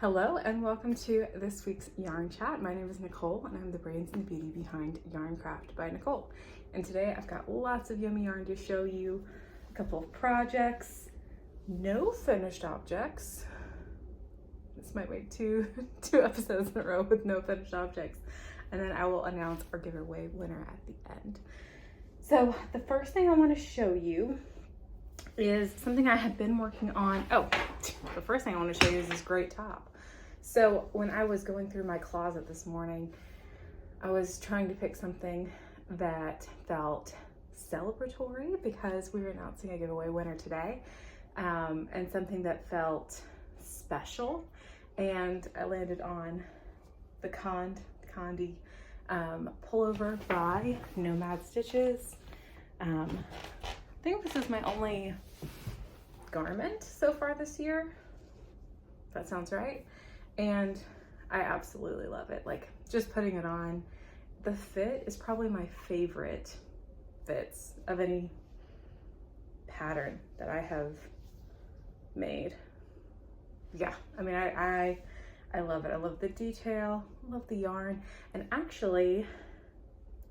Hello and welcome to this week's yarn chat. My name is Nicole and I'm the brains and the beauty behind Yarn Craft by Nicole. And today I've got lots of yummy yarn to show you, a couple of projects, no finished objects. This might make two episodes in a row with no finished objects. And then I will announce our giveaway winner at the end. So the first thing I want to show you is something I have been working on. Oh, the first thing I want to show you is this great top. So when I was going through my closet this morning, I was trying to pick something that felt celebratory because we were announcing a giveaway winner today, and something that felt special. And I landed on the Cande Pullover by Nomad Stitches. I think this is my only garment so far this year. That sounds right. And I absolutely love it. Like, just putting it on, the fit is probably my favorite fits of any pattern that I have made. Yeah, I mean, I love it. I love the detail, I love the yarn, and actually,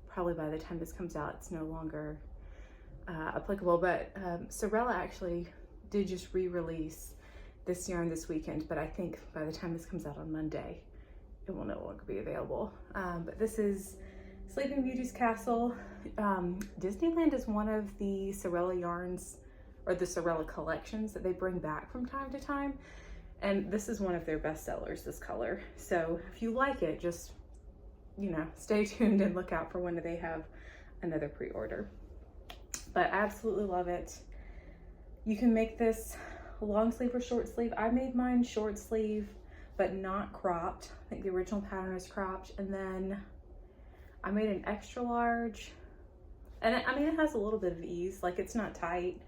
probably by the time this comes out, it's no longer applicable, but Sera actually did just re-release this yarn this weekend, but I think by the time this comes out on Monday, it will no longer be available. But this is Sleeping Beauty's Castle. Disneyland is one of the Sera yarns, or the Sera collections that they bring back from time to time. And this is one of their best sellers, this color. So if you like it, just, you know, stay tuned and look out for when they have another pre-order. But I absolutely love it. You can make this long sleeve or short sleeve. I made mine short sleeve, but not cropped. I think the original pattern is cropped. And then I made an extra large. And I mean, it has a little bit of ease, like it's not tight.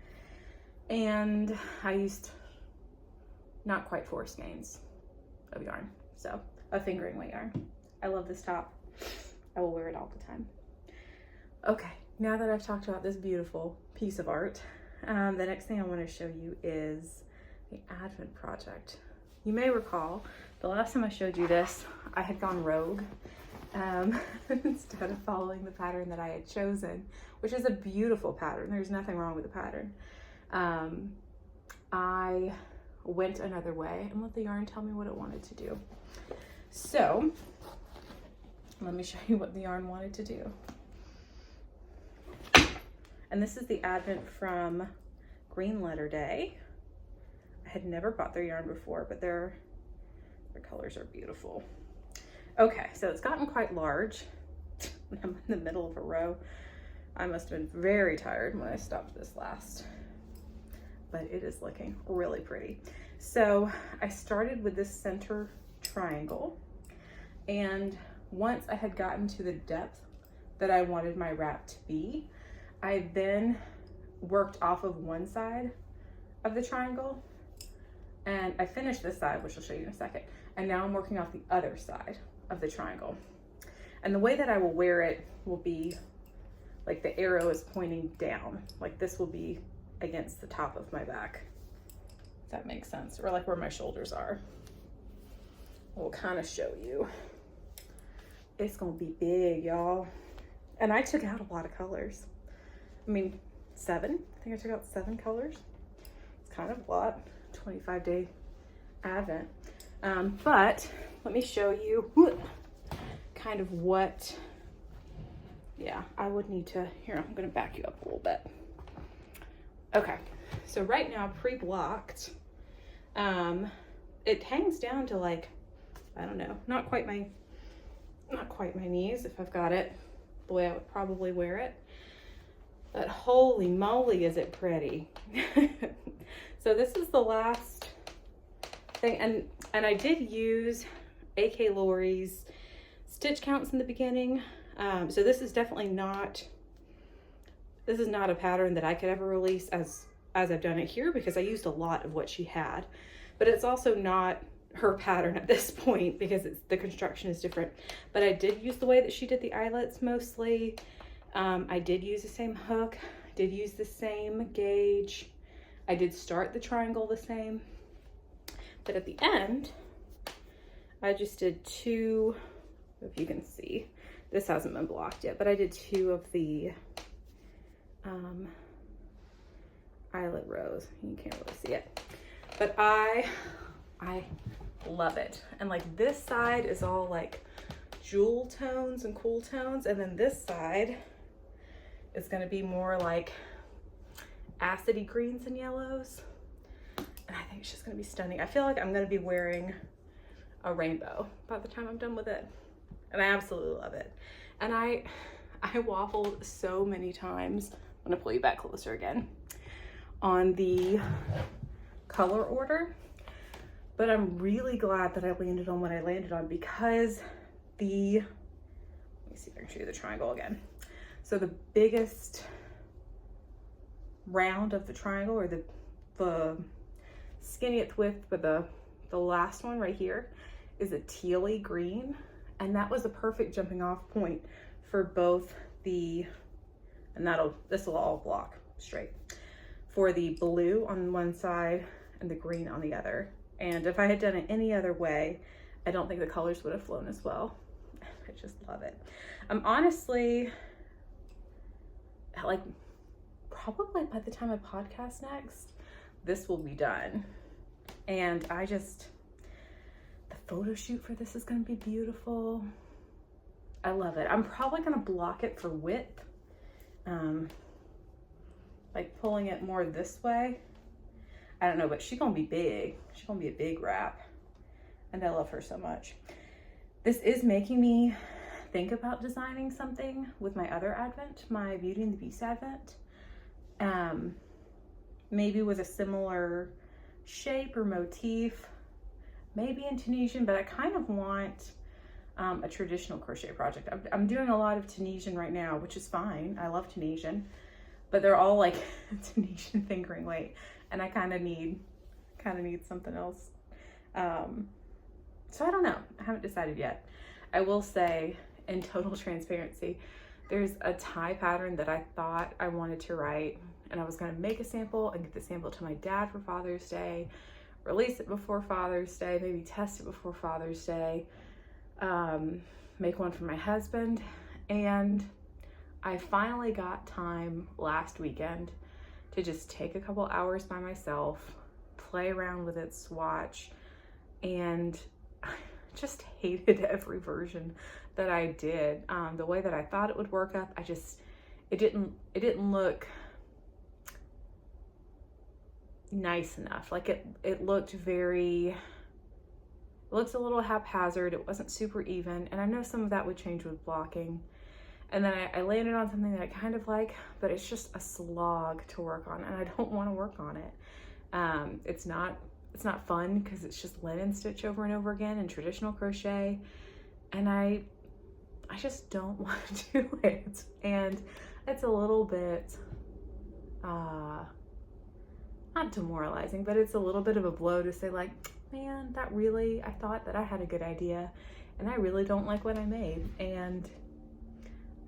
And I used not quite 4 skeins of yarn. So a fingering weight yarn. I love this top. I will wear it all the time. Okay, now that I've talked about this beautiful piece of art, the next thing I want to show you is the Advent project. You may recall the last time I showed you this, I had gone rogue instead of following the pattern that I had chosen, which is a beautiful pattern. There's nothing wrong with the pattern. I went another way and let the yarn tell me what it wanted to do. So let me show you what the yarn wanted to do. And this is the Advent from Green Letter Day. I had never bought their yarn before, but their colors are beautiful. Okay, so it's gotten quite large. I'm in the middle of a row. I must have been very tired when I stopped this last, but it is looking really pretty. So I started with this center triangle, and once I had gotten to the depth that I wanted my wrap to be, I then worked off of one side of the triangle, and I finished this side, which I'll show you in a second, and now I'm working off the other side of the triangle. And the way that I will wear it will be like the arrow is pointing down, like this will be against the top of my back, if that makes sense, or like where my shoulders are. I will kind of show you. It's gonna be big, y'all. And I took out a lot of colors. I mean, 7. I think I took out 7 colors. It's kind of a lot, 25-day Advent. But let me show you kind of what, yeah, I would need to, here, I'm gonna back you up a little bit. Okay, so right now, pre-blocked, it hangs down to like, I don't know, not quite my knees if I've got it the way I would probably wear it. But holy moly, is it pretty. So this is the last thing, and I did use AK Lori's stitch counts in the beginning. So this is definitely not, this is not a pattern that I could ever release as I've done it here, because I used a lot of what she had. But it's also not her pattern at this point because the construction is different. But I did use the way that she did the eyelets mostly. I did use the same hook, did use the same gauge. I did start the triangle the same, but at the end, I just did 2, if you can see, this hasn't been blocked yet, but I did 2 of the eyelet rows. You can't really see it, but I love it. And like this side is all like jewel tones and cool tones, and then this side is going to be more like acidy greens and yellows, and I think it's just going to be stunning. I feel like I'm going to be wearing a rainbow by the time I'm done with it, and I absolutely love it. And I waffled so many times. I'm going to pull you back closer again on the color order, but I'm really glad that I landed on what I landed on, because let me see if I can show you the triangle again. So the biggest round of the triangle, or the skinniest width, but the last one right here is a tealy green, and that was a perfect jumping off point for both the, and this will all block straight, for the blue on one side and the green on the other. And if I had done it any other way, I don't think the colors would have flown as well. I just love it. I'm honestly, like, probably by the time I podcast next, this will be done. And the photo shoot for this is going to be beautiful. I love it. I'm probably going to block it for width, like pulling it more this way. I don't know, but she's going to be big. She's going to be a big wrap, and I love her so much. This is making me think about designing something with my other Advent, my Beauty and the Beast Advent. Maybe with a similar shape or motif, maybe in Tunisian, but I kind of want a traditional crochet project. I'm doing a lot of Tunisian right now, which is fine. I love Tunisian, but they're all like Tunisian fingering weight, and I kind of need something else. So I don't know. I haven't decided yet. I will say, in total transparency, there's a tie pattern that I thought I wanted to write, and I was going to make a sample and get the sample to my dad for Father's Day, release it before Father's Day, maybe test it before Father's Day, make one for my husband. And I finally got time last weekend to just take a couple hours by myself, play around with it, swatch, and I just hated every version that I did. The way that I thought it would work up, it didn't look nice enough. Like it looked a little haphazard. It wasn't super even, and I know some of that would change with blocking. And then I landed on something that I kind of like, but it's just a slog to work on, and I don't want to work on it. It's not fun because it's just linen stitch over and over again in traditional crochet, and I just don't want to do it. And it's a little bit not demoralizing, but it's a little bit of a blow to say, like, man, I thought that I had a good idea, and I really don't like what I made. And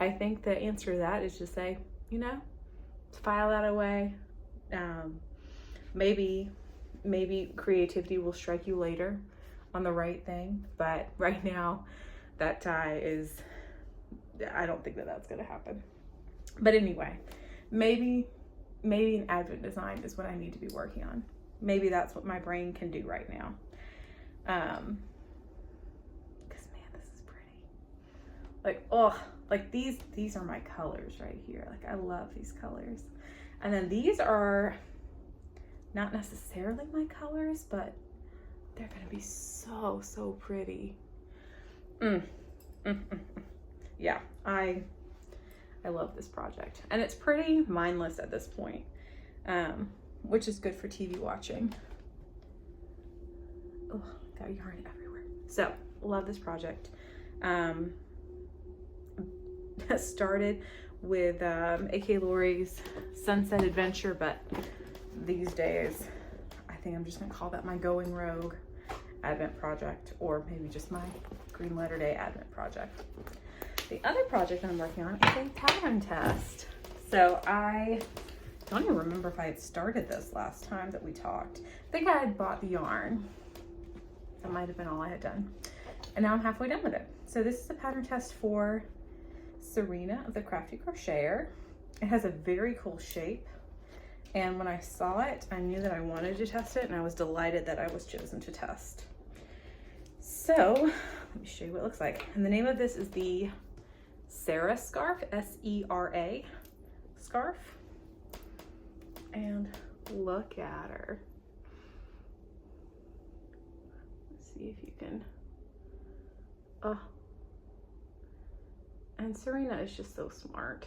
I think the answer to that is just say, file that away. Maybe creativity will strike you later on the right thing, but right now that tie I don't think that that's going to happen. But anyway, maybe an Advent design is what I need to be working on. Maybe that's what my brain can do right now. Because man, this is pretty. Like these are my colors right here. Like, I love these colors. And then these are not necessarily my colors, but they're gonna be so pretty. Yeah, I love this project, and it's pretty mindless at this point, which is good for TV watching. Oh, got yarn everywhere. So love this project. Started with A.K. Lori's Sunset Adventure, but these days I think I'm just gonna call that my Going Rogue Advent project, or maybe just my Green Letter Day Advent project. The other project I'm working on is a pattern test. So I don't even remember if I had started this last time that we talked. I think I had bought the yarn. That might have been all I had done. And now I'm halfway done with it. So this is a pattern test for Serena of the Crafty Crocheter. It has a very cool shape. And when I saw it, I knew that I wanted to test it, and I was delighted that I was chosen to test. So let me show you what it looks like. And the name of this is the Sera Scarf, S-E-R-A scarf. And look at her. Let's see if you can, oh. And Serena is just so smart.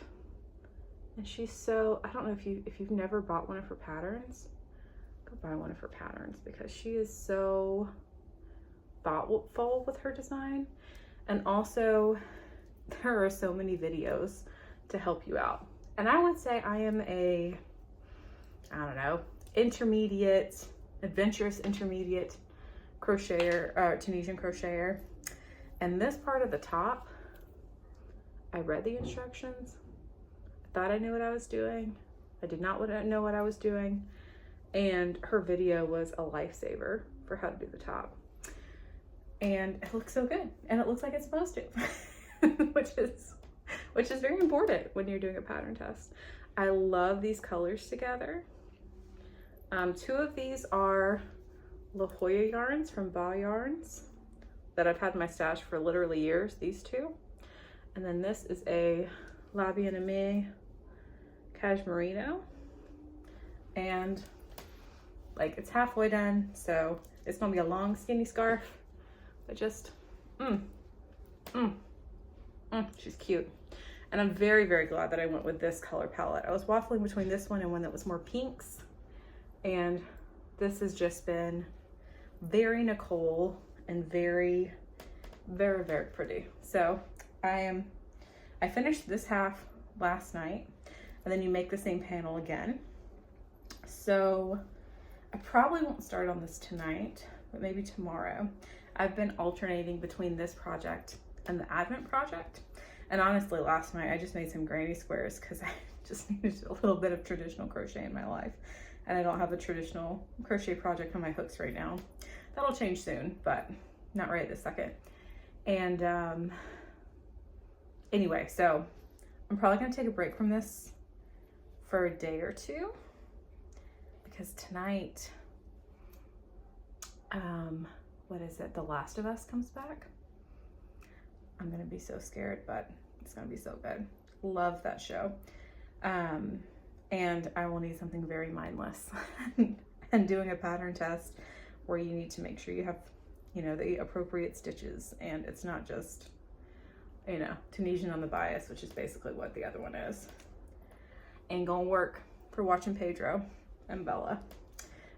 And she's so, I don't know if you've never bought one of her patterns, go buy one of her patterns, because she is so thoughtful with her design. And also there are so many videos to help you out. And I would say I am a, I don't know, intermediate, adventurous intermediate crocheter, Tunisian crocheter. And this part of the top, I read the instructions. I thought I knew what I was doing. I did not know what I was doing. And her video was a lifesaver for how to do the top. And it looks so good. And it looks like it's supposed to, which is very important when you're doing a pattern test. I love these colors together. Two of these are La Jolla yarns from Ba Yarns that I've had in my stash for literally years, these two. And then this is a La Bien-Aimée Cashmerino. And like, it's halfway done, so it's gonna be a long skinny scarf, but just, she's cute. And I'm very, very glad that I went with this color palette. I was waffling between this one and one that was more pinks. And this has just been very Nicole and very, very, very pretty. So I finished this half last night, and then you make the same panel again. So I probably won't start on this tonight, but maybe tomorrow. I've been alternating between this project and the Advent project. And honestly, last night I just made some granny squares because I just needed a little bit of traditional crochet in my life. And I don't have a traditional crochet project on my hooks right now. That'll change soon, but not right this second. And anyway, so I'm probably gonna take a break from this for a day or two, because tonight, what is it? The Last of Us comes back. I'm gonna be so scared, but it's gonna be so good. Love that show. And I will need something very mindless. And doing a pattern test where you need to make sure you have, you know, the appropriate stitches, and it's not just, you know, Tunisian on the bias, which is basically what the other one is. Ain't gonna work for watching Pedro and Bella.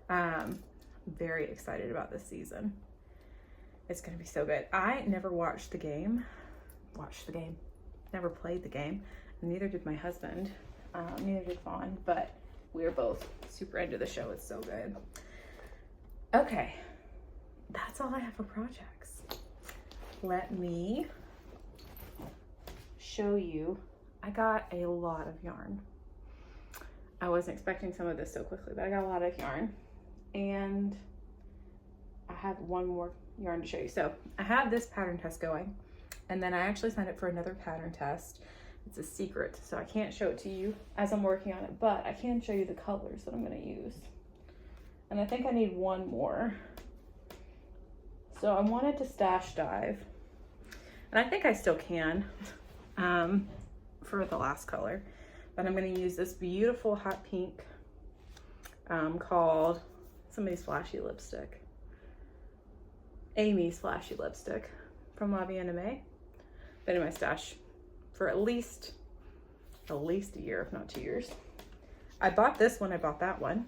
I'm very excited about this season. It's gonna be so good. I never watched the game, never played the game, and neither did my husband, neither did Fawn, but we are both super into the show. It's so good. Okay, that's all I have for projects. Let me show you. I got a lot of yarn. I wasn't expecting some of this so quickly, but I got a lot of yarn, and I have one more yarn to show you. So I have this pattern test going, and then I actually signed up for another pattern test. It's a secret, so I can't show it to you as I'm working on it, but I can show you the colors that I'm going to use. And I think I need one more. So I wanted to stash dive, and I think I still can for the last color, but I'm going to use this beautiful hot pink called somebody's flashy lipstick. Amy's flashy lipstick from La Bien-Aimée. Been in my stash for at least a year, if not 2 years. I bought this one, I bought that one.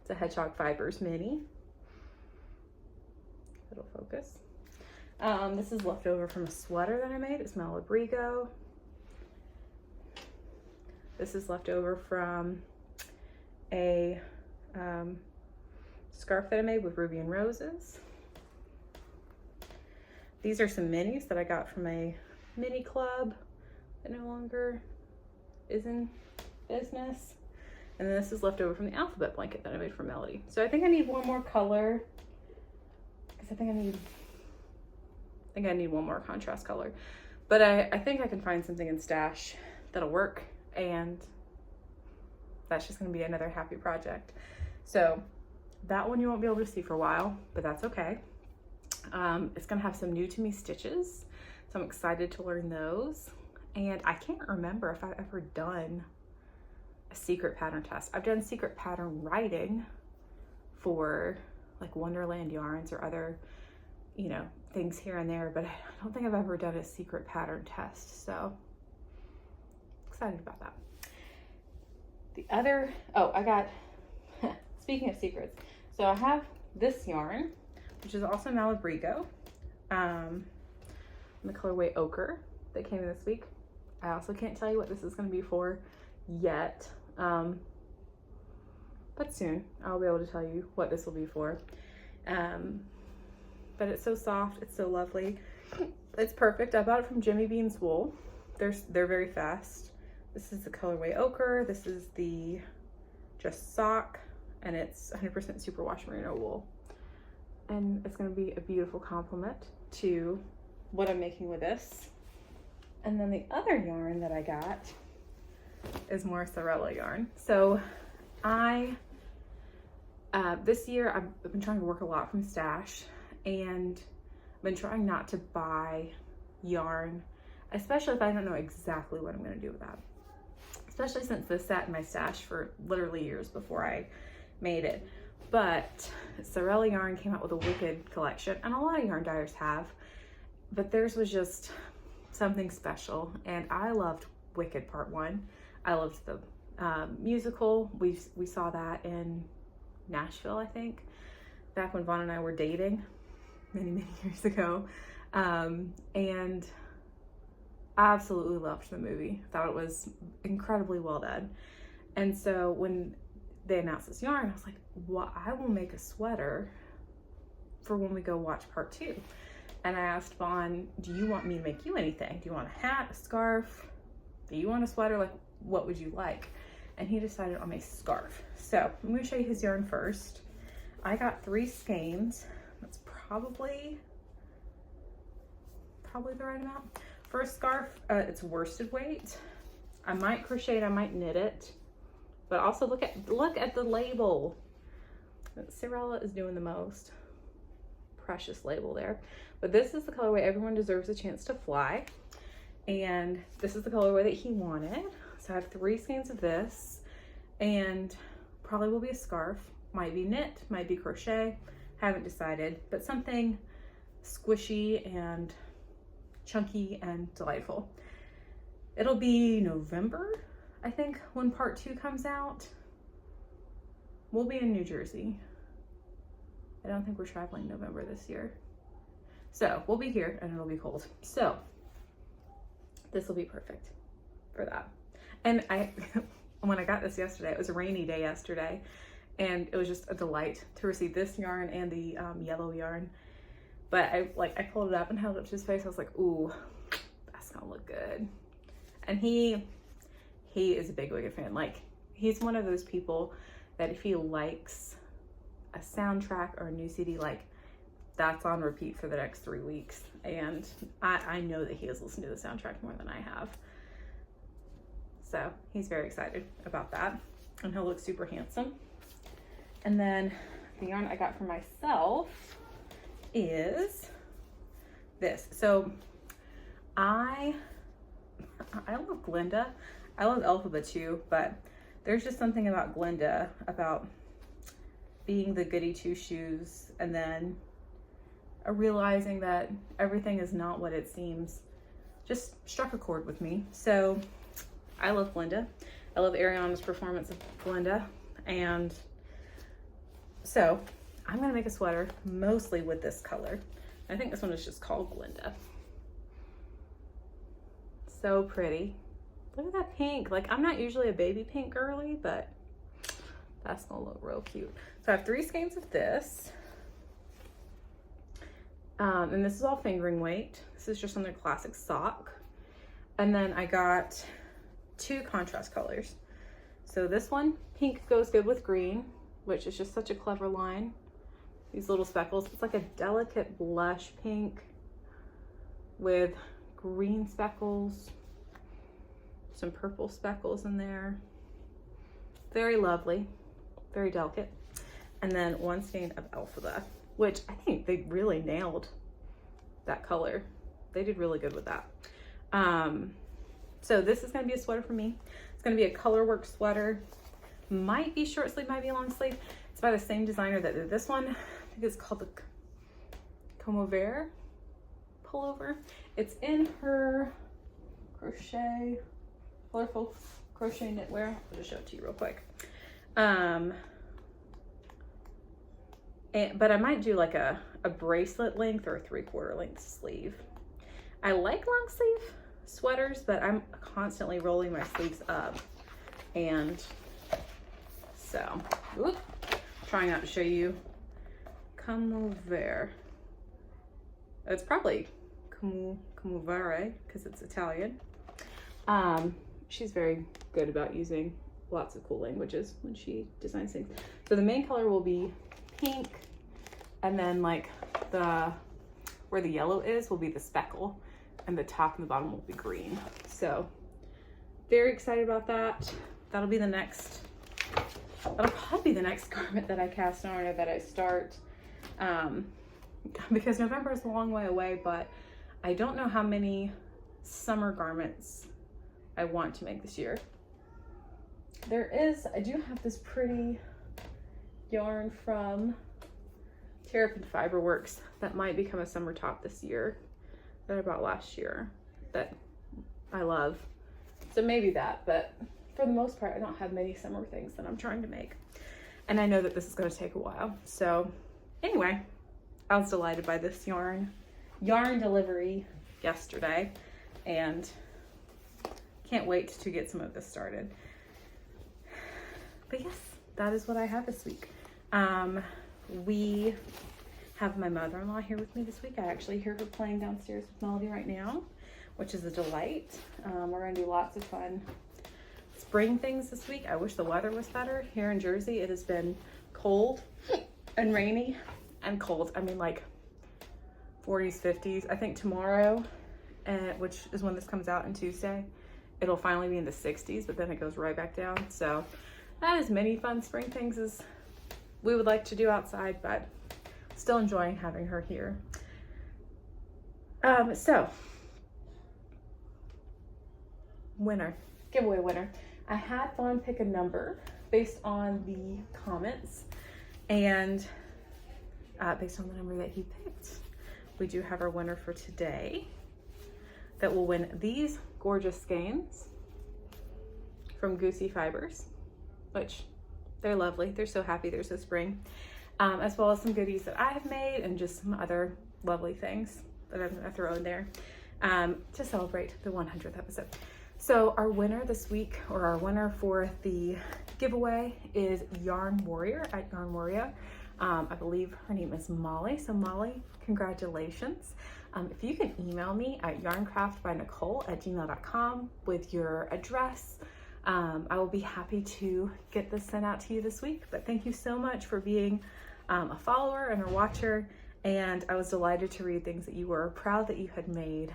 It's a Hedgehog Fibers mini. It'll focus. This is leftover from a sweater that I made. It's Malabrigo. This is leftover from a scarf that I made with Ruby and Roses. These are some minis that I got from a mini club that no longer is in business. And then this is left over from the alphabet blanket that I made for Melody. So I think I need one more color, because I think think I need one more contrast color, but I think I can find something in stash that'll work, and that's just gonna be another happy project. So that one you won't be able to see for a while, but that's okay. It's gonna have some new to me stitches, so I'm excited to learn those. And I can't remember if I've ever done a secret pattern test. I've done secret pattern writing for like Wonderland yarns or other, you know, things here and there, but I don't think I've ever done a secret pattern test, so excited about that. The other, oh, I got, speaking of secrets, so I have this yarn, which is also Malabrigo, in the colorway Ochre that came in this week. I also can't tell you what this is going to be for yet, but soon I'll be able to tell you what this will be for. But it's so soft, it's so lovely, it's perfect. I bought it from Jimmy Bean's Wool. They're very fast. This is the colorway Ochre. This is the just sock, and it's 100% superwash merino wool. And it's going to be a beautiful complement to what I'm making with this. And then the other yarn that I got is more Sorella yarn. So this year I've been trying to work a lot from stash, and I've been trying not to buy yarn, especially if I don't know exactly what I'm going to do with that. Especially since this sat in my stash for literally years before I made it. But Sorella yarn came out with a Wicked collection, and a lot of yarn dyers have, but theirs was just something special, and I loved Wicked Part 1. I loved the musical. We saw that in Nashville, I think, back when Vaughn and I were dating many years ago, and I absolutely loved the movie. Thought it was incredibly well done. And so when they announced this yarn, I was like, well, I will make a sweater for when we go watch Part 2. And I asked Vaughn, do you want me to make you anything? Do you want a hat, a scarf? Do you want a sweater? Like, what would you like? And he decided on a scarf. So I'm going to show you his yarn first. I got 3 skeins. That's probably the right amount. For a scarf, it's worsted weight. I might crochet it, I might knit it, but also look at the label. Sorella is doing the most. Precious label there. But this is the colorway Everyone Deserves a Chance to Fly, and this is the colorway that he wanted. So I have 3 skeins of this, and probably will be a scarf. Might be knit, might be crochet, haven't decided, but something squishy and chunky and delightful. It'll be November, I think, when Part 2 comes out. We'll be in New Jersey. I don't think we're traveling November this year. So we'll be here and it'll be cold. So this will be perfect for that. And when I got this yesterday, it was a rainy day yesterday, and it was just a delight to receive this yarn and the yellow yarn. But I pulled it up and held it up to his face. I was like, ooh, that's gonna look good. And he is a big Wicked fan. Like, he's one of those people that if he likes a soundtrack or a new CD, like, that's on repeat for the next 3 weeks. And I know that he has listened to the soundtrack more than I have. So he's very excited about that. And he'll look super handsome. And then the yarn I got for myself is this. So I love Glinda. I love Alphabet too, but there's just something about Glinda, about being the goody two shoes, and then realizing that everything is not what it seems, just struck a chord with me. So I love Glinda. I love Ariana's performance of Glinda, and so I'm gonna make a sweater mostly with this color. I think this one is just called Glinda. So pretty. Look at that pink. Like, I'm not usually a baby pink girly, but that's gonna look real cute. So I have 3 skeins of this. And this is all fingering weight. This is just on their classic sock. And then I got 2 contrast colors. So this one, pink goes good with green, which is just such a clever line. These little speckles. It's like a delicate blush pink. with green speckles, some purple speckles in there. Very lovely, very delicate. And then one skein of Alpha, which I think they really nailed that color. They did really good with that. So this is gonna be a sweater for me. It's gonna be a color work sweater. Might be short sleeve, might be long sleeve. It's by the same designer that did this one. I think it's called the Cande Pullover. It's in her crochet, colorful crochet knitwear. I'll just show it to you real quick. But I might do like a bracelet length or a 3/4 length sleeve. I like long sleeve sweaters, but I'm constantly rolling my sleeves up, and so trying not to show you. Cande Pullover. It's probably Cande Pullover because it's Italian. She's very good about using lots of cool languages when she designs things. So the main color will be pink, and then like where the yellow is will be the speckle, and the top and the bottom will be green. So very excited about that. That'll probably be the next garment that I cast on or that I start, because November is a long way away, but I don't know how many summer garments I want to make this year. I do have this pretty yarn from Terrapin Fiberworks that might become a summer top this year that I bought last year that I love. So maybe that, but for the most part, I don't have many summer things that I'm trying to make. And I know that this is going to take a while. So anyway, I was delighted by this yarn delivery yesterday, and can't wait to get some of this started. But yes, that is what I have this week. We have my mother-in-law here with me this week. I actually hear her playing downstairs with Melody right now, which is a delight. We're gonna do lots of fun spring things this week. I wish the weather was better. Here in Jersey, it has been cold and rainy and cold. I mean, like 40s, 50s. I think tomorrow, which is when this comes out on Tuesday, it'll finally be in the 60s, but then it goes right back down. So not as many fun spring things as we would like to do outside, but still enjoying having her here. So giveaway winner. I had Fawn pick a number based on the comments, and based on the number that he picked, we do have our winner for today that will win these gorgeous skeins from Goosey Fibers, which they're lovely. They're so happy. They're so spring. As well as some goodies that I have made and just some other lovely things that I'm gonna throw in there to celebrate the 100th episode. So our winner this week, or our winner for the giveaway, is Yarn Warrior at Yarn Warrior. I believe her name is Molly. So Molly, congratulations. If you can email me at yarncraftbynicole@gmail.com with your address, I will be happy to get this sent out to you this week. But thank you so much for being a follower and a watcher, and I was delighted to read things that you were proud that you had made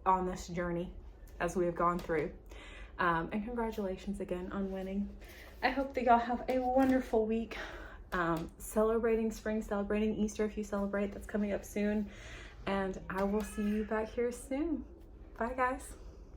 on this journey as we have gone through. And congratulations again on winning. I hope that y'all have a wonderful week, celebrating spring, celebrating Easter if you celebrate. That's coming up soon, and I will see you back here soon. Bye guys.